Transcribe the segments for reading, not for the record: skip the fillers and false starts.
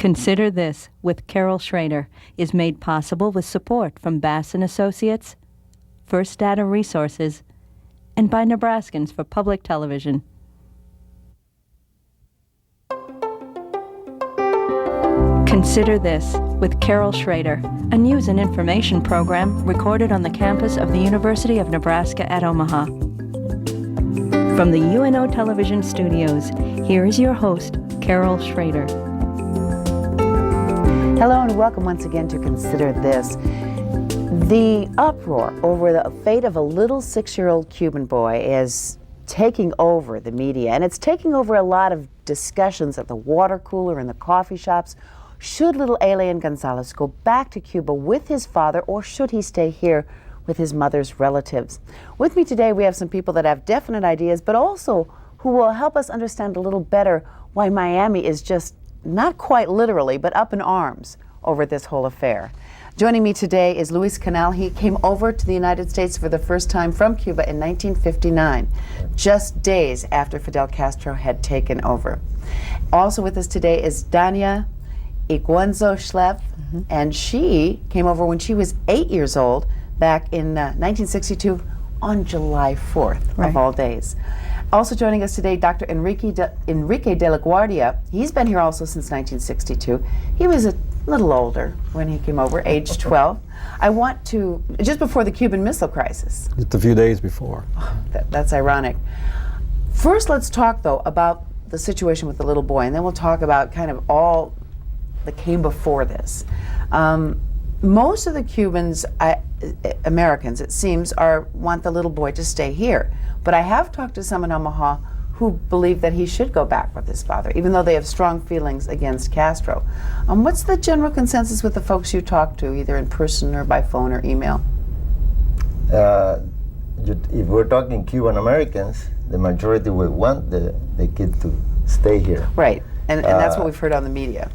Consider This with Carol Schrader is made possible with support from Bass & Associates, First Data Resources, and by Nebraskans for Public Television. Consider This with Carol Schrader, a news and information program recorded on the campus of the University of Nebraska at Omaha. From the UNO Television Studios, here is your host, Carol Schrader. Hello and welcome once again to Consider This. The uproar over the fate of a little 6-year-old Cuban boy is taking over the media, and it's taking over a lot of discussions at the water cooler and the coffee shops. Should little Elian Gonzalez go back to Cuba with his father, or should he stay here with his mother's relatives? With me today, we have some people that have definite ideas, but also who will help us understand a little better why Miami is just not quite literally, but up in arms over this whole affair. Joining me today is Luis Canal. He came over to the United States for the first time from Cuba in 1959, just days after Fidel Castro had taken over. Also with us today is Dania Iguanzo Schlepp, and she came over when she was 8 years old back in 1962 on July 4th, of all days. Also joining us today, Dr. Enrique de la Guardia. He's been here also since 1962. He was a little older when he came over, age 12. I want to, just before the Cuban Missile Crisis. Just a few days before. Oh, that's ironic. First, let's talk, though, about the situation with the little boy, and then we'll talk about kind of all that came before this. Most of the Cubans, Americans, it seems, want the little boy to stay here. But I have talked to some in Omaha who believe that he should go back with his father, even though they have strong feelings against Castro. What's the general consensus with the folks you talk to, either in person or by phone or email? If we're talking Cuban Americans, the majority will want the kid to stay here. Right, and that's what we've heard on the media.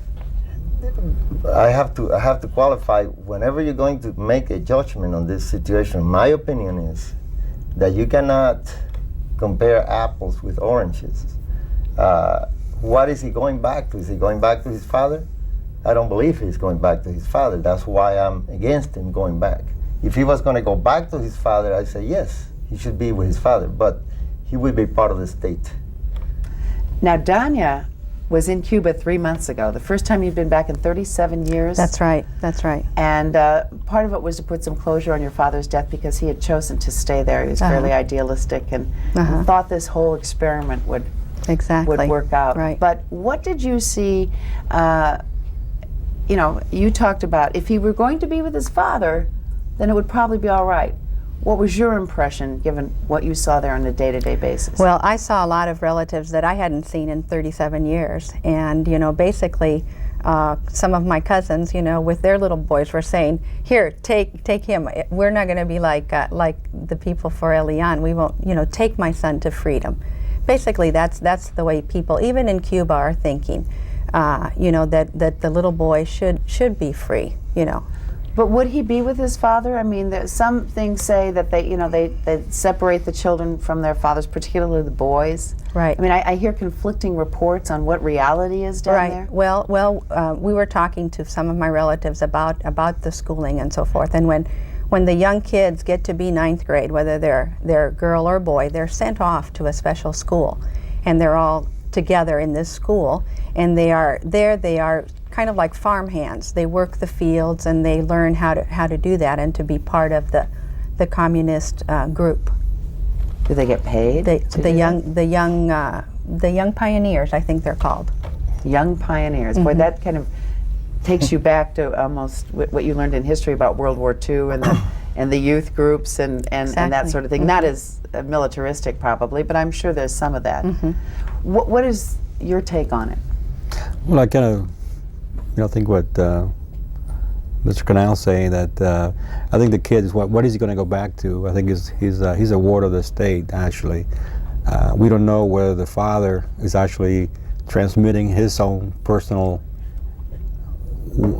I have to qualify. Whenever you're going to make a judgment on this situation, my opinion is that you cannot compare apples with oranges. What is he going back to? Is he going back to his father? I don't believe he's going back to his father. That's why I'm against him going back. If he was going to go back to his father, I say yes, he should be with his father, but he will be part of the state. Now, Dania was in Cuba 3 months ago, the first time you'd been back in 37 years. That's right, that's right. And part of it was to put some closure on your father's death because he had chosen to stay there. He was fairly idealistic and thought this whole experiment would work out. Right. But what did you see, you talked about if he were going to be with his father, then it would probably be all right. What was your impression, given what you saw there on a day-to-day basis? Well, I saw a lot of relatives that I hadn't seen in 37 years. And, basically, some of my cousins, with their little boys were saying, here, take him. We're not going to be like the people for Elian. We won't, take my son to freedom. Basically, that's the way people, even in Cuba, are thinking, that the little boy should be free, But would he be with his father? I mean, some things say that they separate the children from their fathers, particularly the boys. Right. I mean, I hear conflicting reports on what reality is down there. Well, we were talking to some of my relatives about the schooling and so forth, and when the young kids get to be 9th grade, whether they're girl or boy, they're sent off to a special school, and they're all together in this school, and they are kind of like farm hands. They work the fields and they learn how to do that and to be part of the communist group. Do they get paid? The young pioneers, I think they're called. Young pioneers. Boy, that kind of takes you back to almost what you learned in history about World War II and the youth groups and that sort of thing. Not as militaristic probably, but I'm sure there's some of that. What is your take on it? Well, I kind of I think what Mr. Canal's saying, that I think the kid is what is he going to go back to? I think he's a ward of the state, actually. We don't know whether the father is actually transmitting his own personal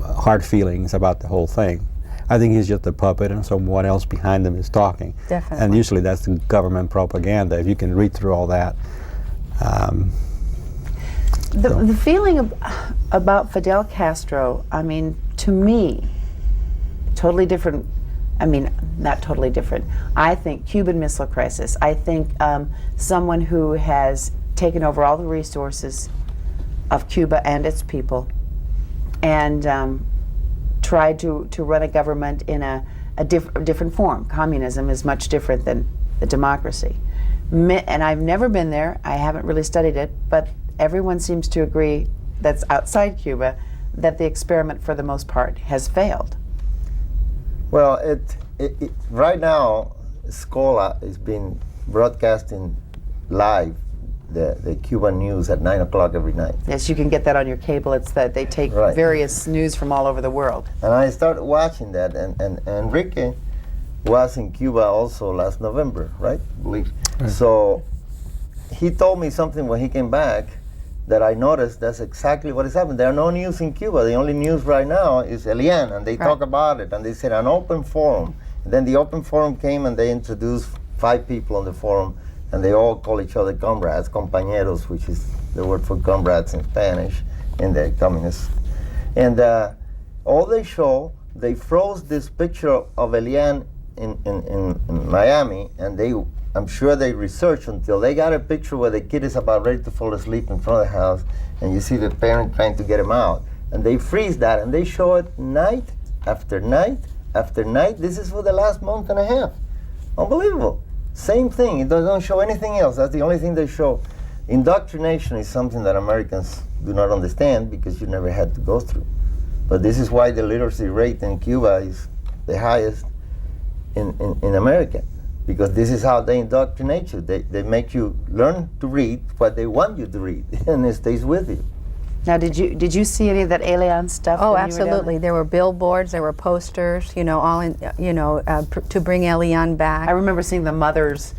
hard feelings about the whole thing. I think he's just a puppet and someone else behind him is talking. Definitely. And usually that's the government propaganda. If you can read through all that, The feeling about Fidel Castro, I mean, to me, totally different. I mean, not totally different. I think Cuban Missile Crisis. I think someone who has taken over all the resources of Cuba and its people and tried to run a government in a different form. Communism is much different than the democracy. And I've never been there. I haven't really studied it, but everyone seems to agree that's outside Cuba that the experiment for the most part has failed. Well, right now, Scola is being broadcasting live the Cuban news at 9 o'clock every night. Yes, you can get that on your cable. It's that they take Right. various news from all over the world. And I started watching that, and Enrique was in Cuba also last November, right? I believe. So he told me something when he came back that I noticed that's exactly what is happening. There are no news in Cuba. The only news right now is Elian, and they talk about it, and they said an open forum. And then the open forum came, and they introduced 5 people on the forum, and they all call each other comrades, compañeros, which is the word for comrades in Spanish, in the communists. And all they show, they froze this picture of Elian in Miami, and I'm sure they researched until they got a picture where the kid is about ready to fall asleep in front of the house, and you see the parent trying to get him out. And they freeze that, and they show it night after night after night. This is for the last month and a half. Unbelievable. Same thing. It doesn't show anything else. That's the only thing they show. Indoctrination is something that Americans do not understand because you never had to go through. But this is why the literacy rate in Cuba is the highest in America, because this is how they indoctrinate you. They make you learn to read what they want you to read, and it stays with you. Now, did you see any of that Elian stuff? Oh, when you were down absolutely. There were billboards, there were posters, all in, to bring Elian back. I remember seeing the mothers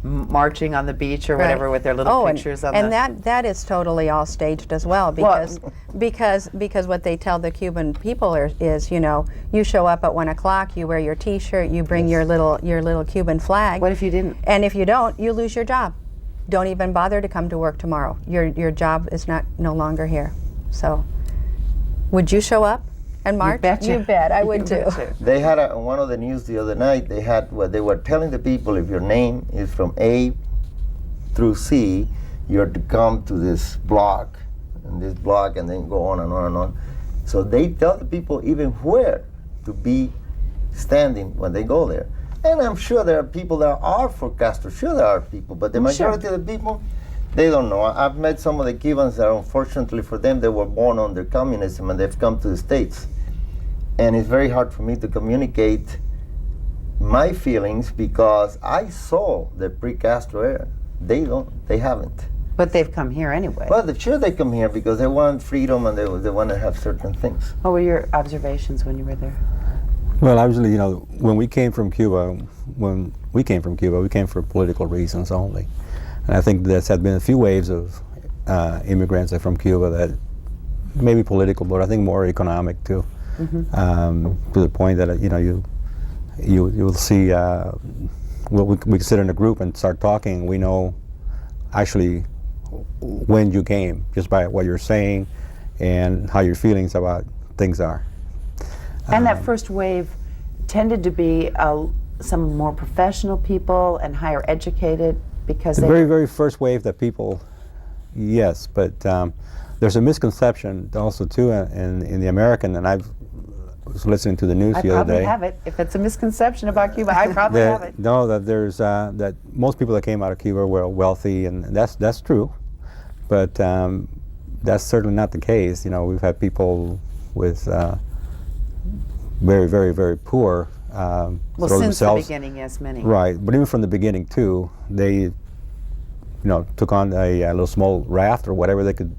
marching on the beach or Right. whatever with their little and- pictures on and the... that is totally all staged as well, because what they tell the Cuban people is you show up at 1 o'clock, you wear your T-shirt, you bring your little Cuban flag. What if you didn't? And if you don't, you lose your job. Don't even bother to come to work tomorrow. Your job is no longer here. So, would you show up and march? betcha. You bet, I would You too. betcha. They had on one of the news the other night, they had where they were telling the people if your name is from A through C, you're to come to this block, and then go on and on and on. So they tell the people even where to be standing when they go there. And I'm sure there are people that are for Castro. Sure there are people, but the majority of the people, they don't know. I've met some of the Cubans that unfortunately for them, they were born under communism and they've come to the States. And it's very hard for me to communicate my feelings because I saw the pre-Castro era. They haven't. But they've come here anyway. Well, sure they come here because they want freedom and they want to have certain things. What were your observations when you were there? Well, obviously, when we came from Cuba, we came for political reasons only. And I think there's had been a few waves of immigrants from Cuba that may be political, but I think more economic too. To the point that you'll see we sit in a group and start talking. We know actually when you came just by what you're saying and how your feelings about things are. And that first wave tended to be some more professional people and higher educated because The they... very, very first wave that people, yes, but there's a misconception also too in the American, and I was listening to the news I the other probably day. have it. If it's a misconception about Cuba, I probably have it. No, that there's that most people that came out of Cuba were wealthy, and that's true, but that's certainly not the case. We've had people with very, very, very poor. Well, throw since the themselves- beginning, yes, many. Right, but even from the beginning too, they, took on a little small raft or whatever they could,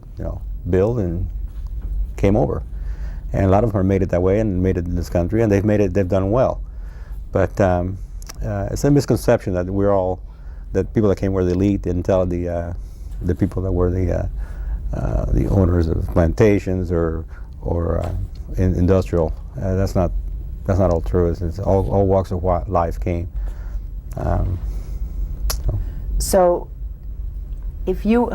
build and came over, and a lot of them have made it that way and made it in this country, and they've done well. But it's a misconception that that people that came were the elite didn't tell the people that were the owners of plantations or industrial. That's not all true. It's all walks of life came. So, if you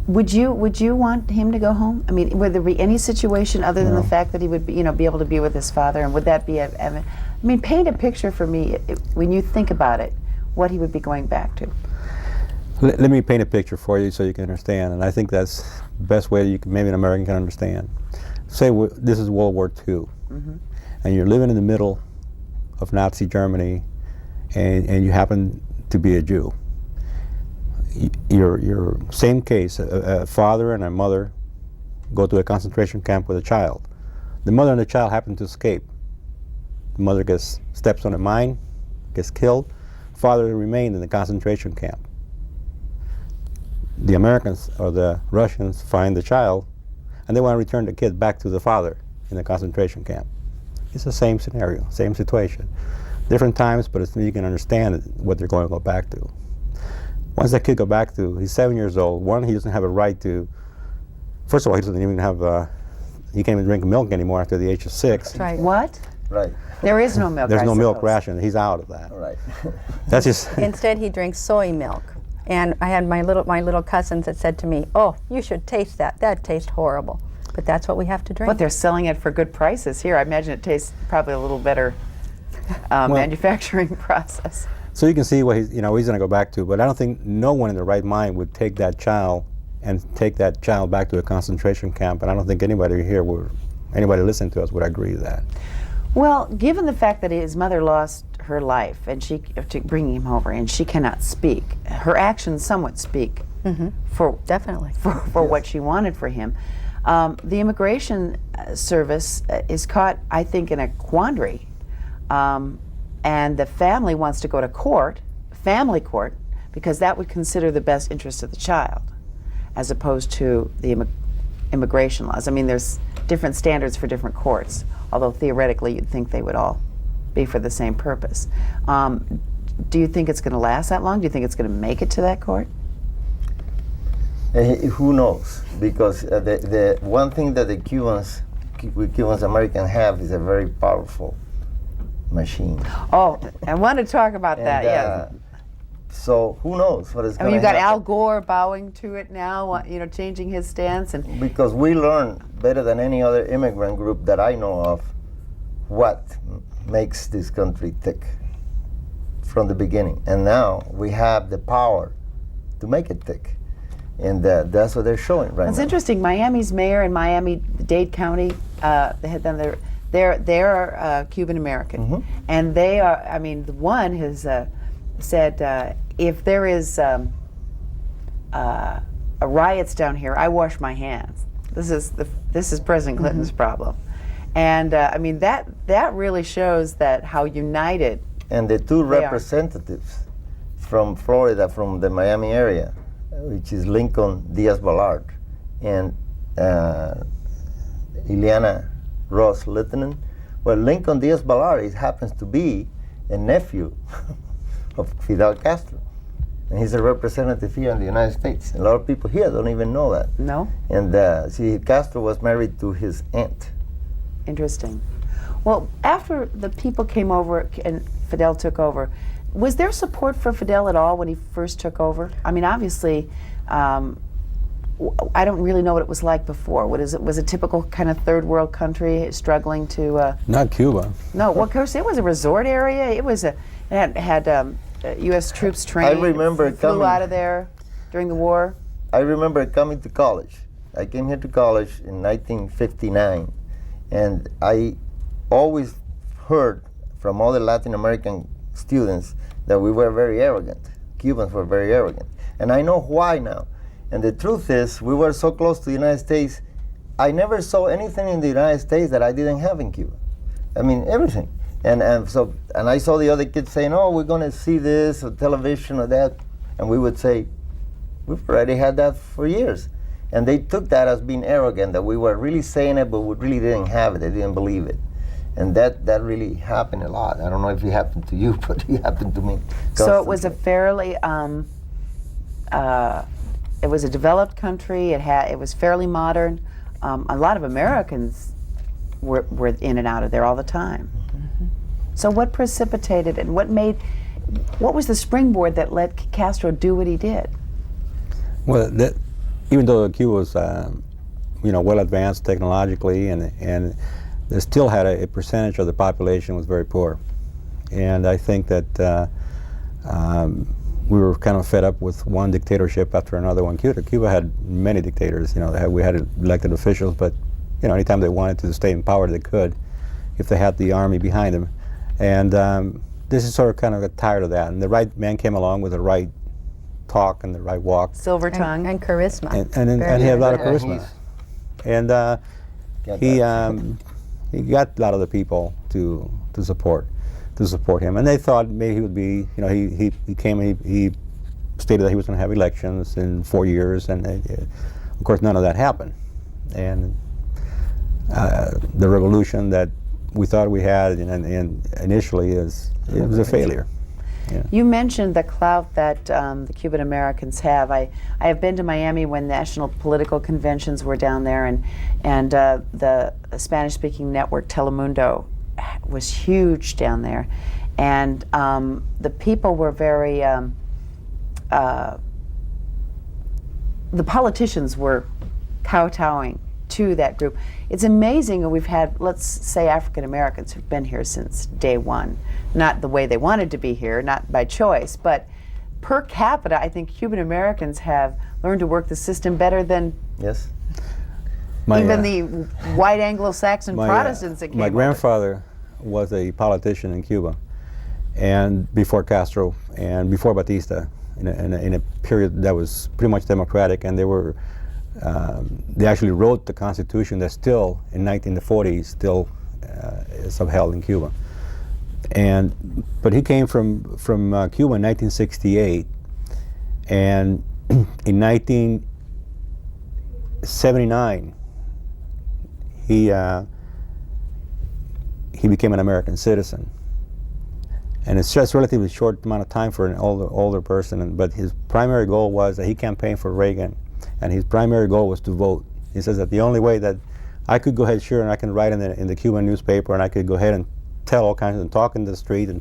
Would you want him to go home? I mean, would there be any situation other than the fact that he would be able to be with his father, and would that be I mean, paint a picture for me when you think about it, what he would be going back to. Let me paint a picture for you so you can understand, and I think that's the best way maybe an American can understand. Say this is World War II, and you're living in the middle of Nazi Germany, and you happen to be a Jew. Your same case, a father and a mother go to a concentration camp with a child. The mother and the child happen to escape. The mother steps on a mine, gets killed. Father remained in the concentration camp. The Americans or the Russians find the child, and they want to return the kid back to the father in the concentration camp. It's the same scenario, same situation. Different times, but you can understand what they're going to go back to. Once that kid go back to, he's 7 years old. One, he doesn't have a right to. First of all, he doesn't even have. He can't even drink milk anymore after the age of 6. That's right. What? Right. There is no milk. There's I no milk suppose. ration. He's out of that. Right. That's just. Instead, he drinks soy milk. And I had my little cousins that said to me, "Oh, you should taste that. That tastes horrible." But that's what we have to drink. But they're selling it for good prices here. I imagine it tastes probably a little better manufacturing process. So you can see what he's going to go back to. But I don't think no one in their right mind would take that child back to a concentration camp. And I don't think anybody listening to us would agree with that. Well, given the fact that his mother lost her life and to bringing him over, and she cannot speak, her actions somewhat speak for Definitely. for what she wanted for him. The Immigration Service is caught, I think, in a quandary, and the family wants to go to family court, because that would consider the best interest of the child, as opposed to the immigration laws. I mean, there's different standards for different courts, although theoretically you'd think they would all be for the same purpose. Do you think it's going to last that long? Do you think it's going to make it to that court? Who knows? Because the one thing that the Cubans Americans have is a very powerful machine. Oh, I want to talk about that, yes. So who knows what is I going mean, to you've got happen? Al Gore bowing to it now, changing his stance. And Because we learn better than any other immigrant group that I know of what makes this country tick from the beginning. And now we have the power to make it tick. And that's what they're showing right it's now. interesting. Miami's mayor in Miami-Dade County, they're Cuban American, and they are. I mean, the one has said, if there is riots down here, I wash my hands. This is President Clinton's problem, and I mean that really shows that how united. And the two They are. representatives from Florida, from the Miami area, which is Lincoln Diaz-Balart and Ileana Ross Lieutenant. Well, Lincoln Diaz-Balart happens to be a nephew of Fidel Castro, and he's a representative here in the United States. A lot of people here don't even know that. No? And see, Castro was married to his aunt. Interesting. Well, after the people came over and Fidel took over, was there support for Fidel at all when he first took over? I mean, obviously, I don't really know what it was like before. Was it typical kind of third world country struggling to? Not Cuba. No, well, of course, it was a resort area. It was had U.S. troops trained. I remember flew coming- out of there during the war. I remember coming to college. I came here to college in 1959, and I always heard from other Latin American students that we were very arrogant. Cubans were very arrogant. And I know why now. And the truth is, we were so close to the United States, I never saw anything in the United States that I didn't have in Cuba. I mean, everything. And I saw the other kids saying, oh, we're going to see this or television or that. And we would say, we've already had that for years. And they took that as being arrogant, that we were really saying it, but we really didn't have it. They didn't believe it. And that really happened a lot. I don't know if it happened to you, but it happened to me. So it was a constantly. fairly, it was a developed country. It was fairly modern. A lot of Americans were in and out of there all the time. So what precipitated and what was the springboard that let Castro do what he did? Well, even though Cuba was, well advanced technologically, and they still had a percentage of the population was very poor. And I think that we were kind of fed up with one dictatorship after another one. Cuba had many dictators. We had elected officials, but anytime they wanted to stay in power, they could, if they had the army behind them. And this is sort of kind of got tired of that. And the right man came along with the right talk and the right walk, Silver tongue. And charisma. and he had a lot of Yeah, charisma. And he got a lot of the people to support him, and they thought maybe he would be, he stated that he was going to have elections in 4 years, and of course none of that happened. And the revolution that we thought we had and initially it was a failure. Yeah. You mentioned the clout that the Cuban Americans have. I have been to Miami when national political conventions were down there, and the Spanish-speaking network Telemundo was huge down there, and the people were very. The politicians were kowtowing to that group. It's amazing, and we've had, let's say, African Americans who've been here since day one, not the way they wanted to be here, not by choice, but per capita, I think Cuban Americans have learned to work the system better than Yes. even the white Anglo-Saxon Protestants that came My over. grandfather was a politician in Cuba, and before Castro and before Batista, in a period that was pretty much democratic, and they actually wrote the Constitution that still, in the 40s, still is upheld in Cuba. But he came from Cuba in 1968, and in 1979, he became an American citizen. And it's just a relatively short amount of time for an older person, but his primary goal was that he campaigned for Reagan, and his primary goal was to vote. He says that the only way that I could go ahead, sure, and I can write in the Cuban newspaper, and I could go ahead and tell all kinds and talk in the street and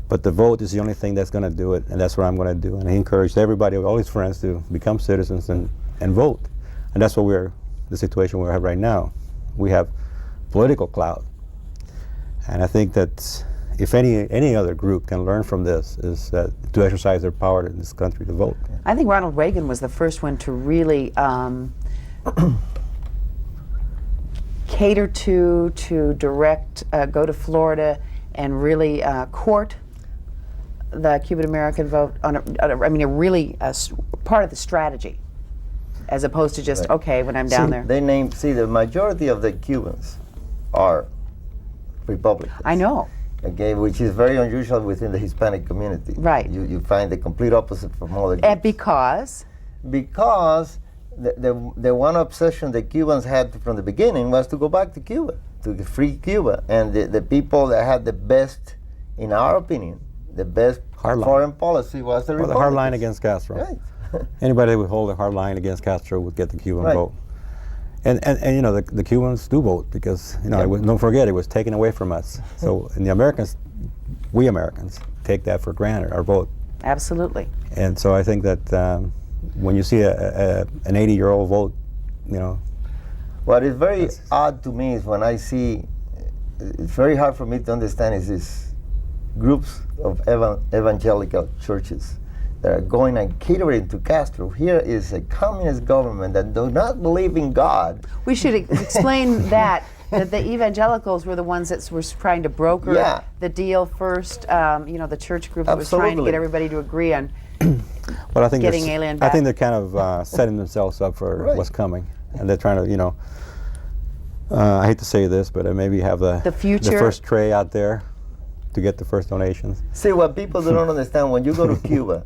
but the vote is the only thing that's going to do it, and that's what I'm going to do. And he encouraged everybody, all his friends, to become citizens and vote. And that's what the situation we have right now. We have political clout. And I think that if any other group can learn from this, is that to exercise their power in this country to vote. I think Ronald Reagan was the first one to really cater to direct, go to Florida and really court the Cuban American vote on a really part of the strategy, as opposed to just, Right. okay, when I'm down there. The majority of the Cubans are Republicans. I know. Okay, which is very unusual within the Hispanic community. Right. You find the complete opposite from other groups. And because the one obsession the Cubans had from the beginning was to go back to Cuba, to free Cuba, and the people that had the best, in our opinion, the best Hard foreign policy was the Well, the Republicans. hard line against Castro. Right. Anybody that would hold a hard line against Castro would get the Cuban Right. vote. And the Cubans do vote because, don't forget, it was taken away from us. So, and we Americans take that for granted, our vote. absolutely. And so I think that when you see an 80-year-old vote, What is very odd to me is when I see, it's very hard for me to understand, is these groups of evangelical churches that are going and catering to Castro. Here is a communist government that does not believe in God. We should explain that the evangelicals were the ones that were trying to broker Yeah. the deal first. The church group that was trying to Absolutely. get everybody to agree on. but I think Getting they're alien I think back. they're kind of setting themselves up for Right. what's coming, and they're trying to, I hate to say this, but maybe have the future. first tray out there to get the first donations. See, what people don't understand, when you go to Cuba,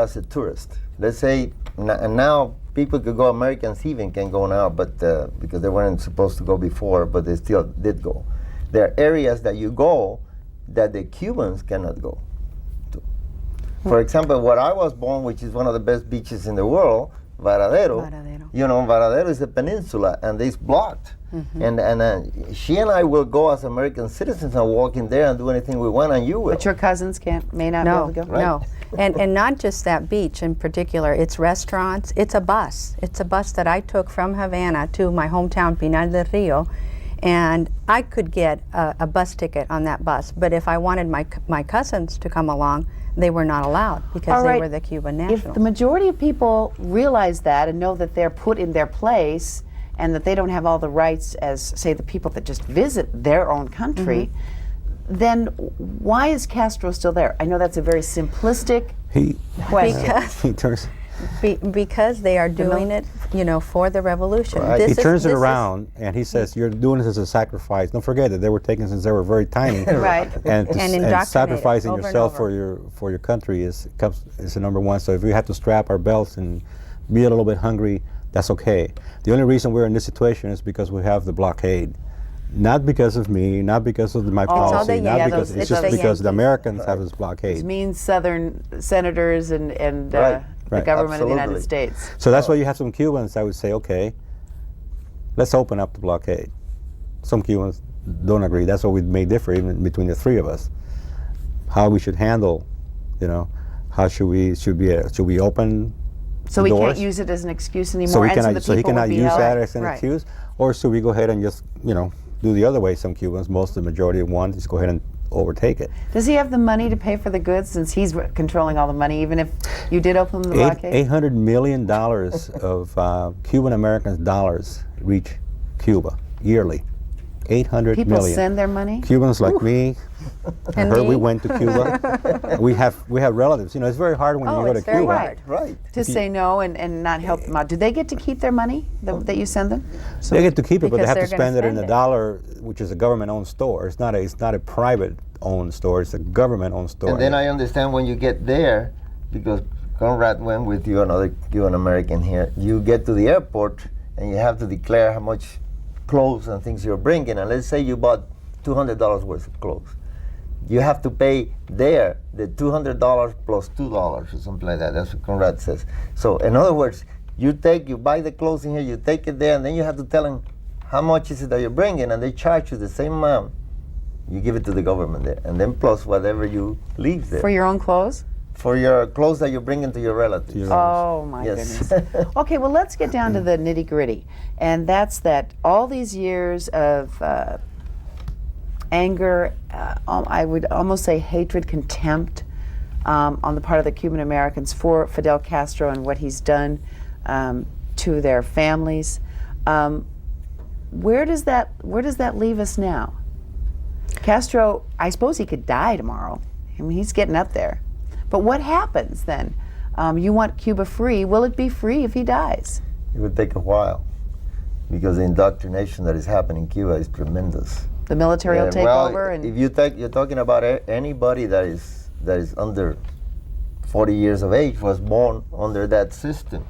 as a tourist, let's say, and now people could go, Americans even can go now, but because they weren't supposed to go before, but they still did go. There are areas that you go that the Cubans cannot go to. For example, where I was born, which is one of the best beaches in the world, Varadero. Varadero. Varadero is a peninsula, and it's blocked. And she and I will go as American citizens and walk in there and do anything we want, and you will. But your cousins may not be No, able to go? no. And not just that beach in particular, it's restaurants, it's a bus. It's a bus that I took from Havana to my hometown, Pinar del Rio, and I could get a bus ticket on that bus. But if I wanted my cousins to come along, they were not allowed because All they right. were the Cuban If nationals. the majority of people realize that and know that they're put in their place and that they don't have all the rights as, say, the people that just visit their own country, then why is Castro still there? I know that's a very simplistic He question. Because he turns because they are doing it, for the revolution. Right. This he is- turns it this is- around and he says, "You're doing this as a sacrifice. Don't forget that they were taken since they were very tiny, Right. and, And indoctrinated sacrificing over and yourself over. for your country is the number one. So if we have to strap our belts and be a little bit hungry, that's okay. The only reason we're in this situation is because we have the blockade." Not because of me, not because of my all policy, the not Yankees. because It's it's just the because the Yankees. Americans have this blockade. Mean Southern senators and Right. the Right. government of the United Absolutely. States. So that's why you have some Cubans that would say, okay, let's open up the blockade. Some Cubans don't agree. That's what we may differ even between the three of us. How we should handle, how should we open So the we doors? can't use it as an excuse anymore. So we and cannot, the so he people would cannot be use held- that as an Right. excuse, or should we go ahead and just, do the other way? Some Cubans, most of the majority want, just go ahead and overtake it. Does he have the money to pay for the goods since he's controlling all the money, even if you did open the blockade? $800 million of Cuban Americans' dollars reach Cuba yearly. 800 People million. send their money? Cubans like me, And her, we me. went to Cuba. we have relatives. It's very hard when Oh, you go to it's very Cuba. hard. Right. To say no and not help them out. Do they get to keep their money that you send them? They get to keep it, but they Because have to they're gonna spend it in spend the it. dollar, which is a government-owned store. It's not a private-owned store. It's a government-owned store. And then I understand when you get there, because Conrad went with you, another Cuban American here, you get to the airport and you have to declare how much clothes and things you're bringing. And let's say you bought $200 worth of clothes. You have to pay there the $200 plus $2 or something like that. That's what Conrad says. So in other words, you buy the clothes in here, you take it there, and then you have to tell them how much is it that you're bringing, and they charge you the same amount. You give it to the government there, and then plus whatever you leave there For your own clothes? for your clothes that you're bringing to your relatives. Oh my Yes. goodness. Okay, well let's get down to the nitty gritty, and that's that all these years of anger, I would almost say hatred, contempt on the part of the Cuban Americans for Fidel Castro and what he's done to their families. Where does that leave us now? Castro, I suppose he could die tomorrow. I mean, he's getting up there. But what happens then? You want Cuba free. Will it be free if he dies? It would take a while because the indoctrination that is happening in Cuba is tremendous. The military will take well, over, and if you're talking about anybody that is under 40 years of age was born under that system.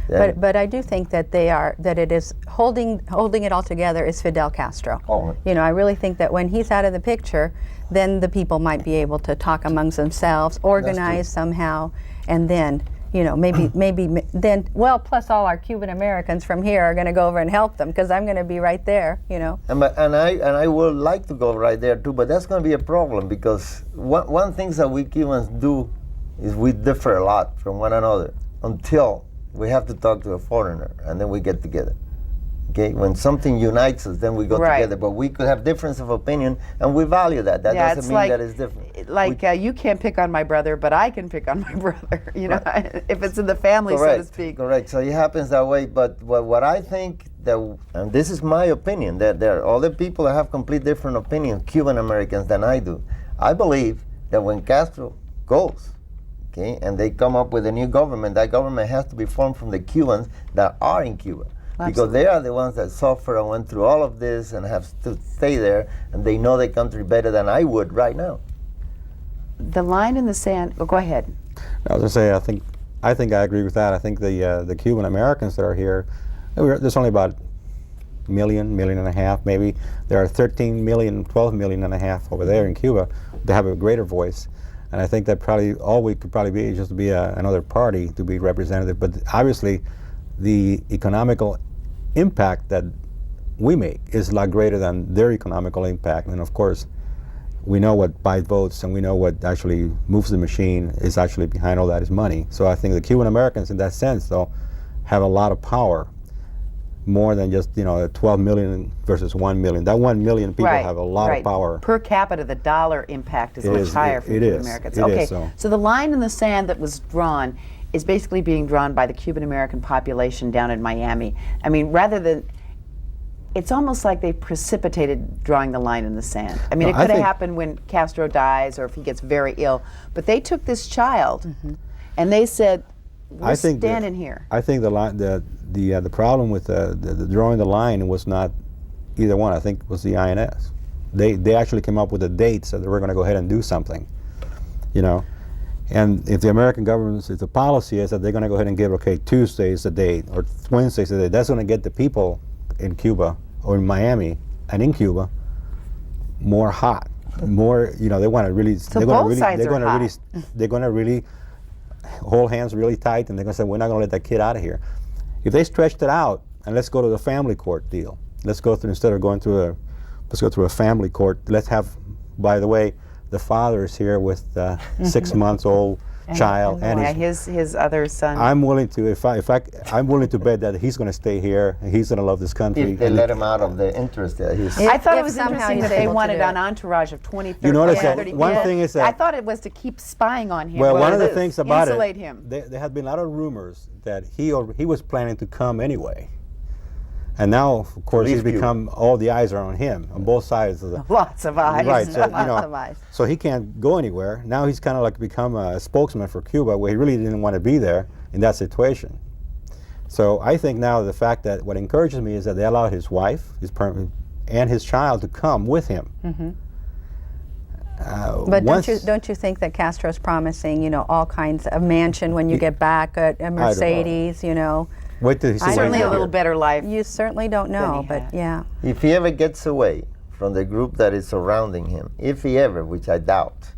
Then- But I do think that it is holding it all together is Fidel Castro. Oh. I really think that when he's out of the picture, then the people might be able to talk amongst themselves, organize somehow, and then maybe then plus all our Cuban Americans from here are going to go over and help them because I'm going to be right there. And I would like to go right there too, but that's going to be a problem because one thing that we Cubans do is we differ a lot from one another until we have to talk to a foreigner, and then we get together. Okay, when something unites us, then we go Right. together. But we could have difference of opinion, and we value that. That yeah, doesn't it's mean like that it's different. you can't pick on my brother, but I can pick on my brother. If it's in the family, so to Correct. speak. Correct. So it happens that way. But what I think that, and this is my opinion, that there are other people that have complete different opinions, Cuban Americans, than I do. I believe that when Castro goes, okay, and they come up with a new government, that government has to be formed from the Cubans that are in Cuba. Because they are the ones that suffer and went through all of this and have to stay there, and they know the country better than I would right now. The line in the sand. Oh, go ahead. I was going to say, I think I agree with that. I think the Cuban Americans that are here, there's only about a million and a half, maybe. There are 13 million, 12 million and a half over there in Cuba. They have a greater voice. And I think that probably all we could probably be is just to be another party to be representative. But obviously, the economical impact that we make is a lot greater than their economical impact. And of course, we know what buys votes, and we know what actually moves the machine is actually behind all that is money. So I think the Cuban Americans, in that sense, though, have a lot of power, more than just 12 million versus 1 million. That 1 million people have a lot of power. Per capita, the dollar impact is much higher for Cuban Americans. It okay, is, so the line in the sand that was drawn is basically being drawn by the Cuban American population down in Miami. I mean, rather than, it's almost like they precipitated drawing the line in the sand. I mean, it could have happened when Castro dies or if he gets very ill, but they took this child and they said, we're standing here. I think the problem with the drawing the line was not either one. I think it was the INS. They actually came up with the dates that they were going to go ahead and do something, And if the American government, if the policy is that they're going to go ahead and give, okay, Tuesday is the date or Wednesday is the date, that's going to get the people in Cuba or in Miami and in Cuba more hot, more. They want to really. So both sides are hot. They're going to really hold hands really tight, and they're going to say, we're not going to let that kid out of here. If they stretched it out, and let's go to the family court deal. Let's go through, instead of going through let's go through a family court. Let's have, by the way, the father is here with 6 months old child and his other son. I'm willing to, I'm willing to bet that he's going to stay here and he's going to love this country. If they let him out of the interest that he's. I thought it was interesting that they wanted an entourage of 20, 30, You notice 30 that one thing is that I thought it was to keep spying on him. Well, one of the things about insulate it, him. There had been a lot of rumors that he was planning to come anyway. And now, of course, he's become, all the eyes are on him, on both sides of the... Lots of eyes. Right, so, Lots of eyes. So he can't go anywhere. Now he's kind of like become a spokesman for Cuba, where he really didn't want to be there in that situation. So I think now the fact that what encourages me is that they allowed his wife, and his child to come with him. But don't you think that Castro's promising, all kinds of mansion when you get back, a Mercedes, Wait till he sees Certainly a little better life. You certainly don't know, but yeah. If he ever gets away from the group that is surrounding him, if he ever, which I doubt,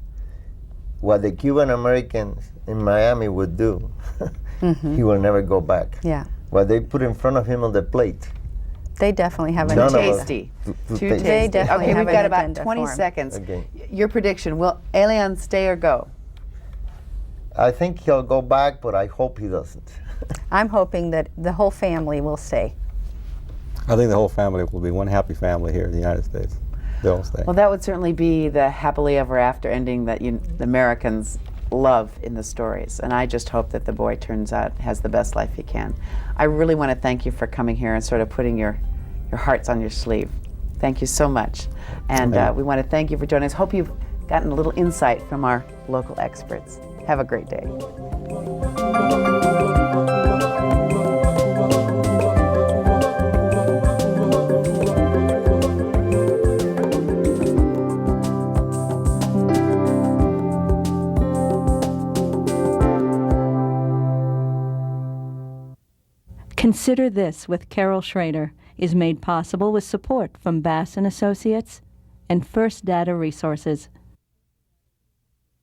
what the Cuban Americans in Miami would do, he will never go back. Yeah. What they put in front of him on the plate. They definitely have an None of agenda. us- Tasty. to Too taste. They tasty. definitely Okay, have we've got an about agenda 20 for 'em. seconds. Okay. Your prediction, will Elian stay or go? I think he'll go back, but I hope he doesn't. I'm hoping that the whole family will stay. I think the whole family will be one happy family here in the United States. They'll stay. Well, that would certainly be the happily ever after ending that the Americans love in the stories. And I just hope that the boy turns out, has the best life he can. I really want to thank you for coming here and sort of putting your hearts on your sleeve. Thank you so much. And we want to thank you for joining us. Hope you've gotten a little insight from our local experts. Have a great day. Consider This with Carol Schrader is made possible with support from Bass & Associates and First Data Resources.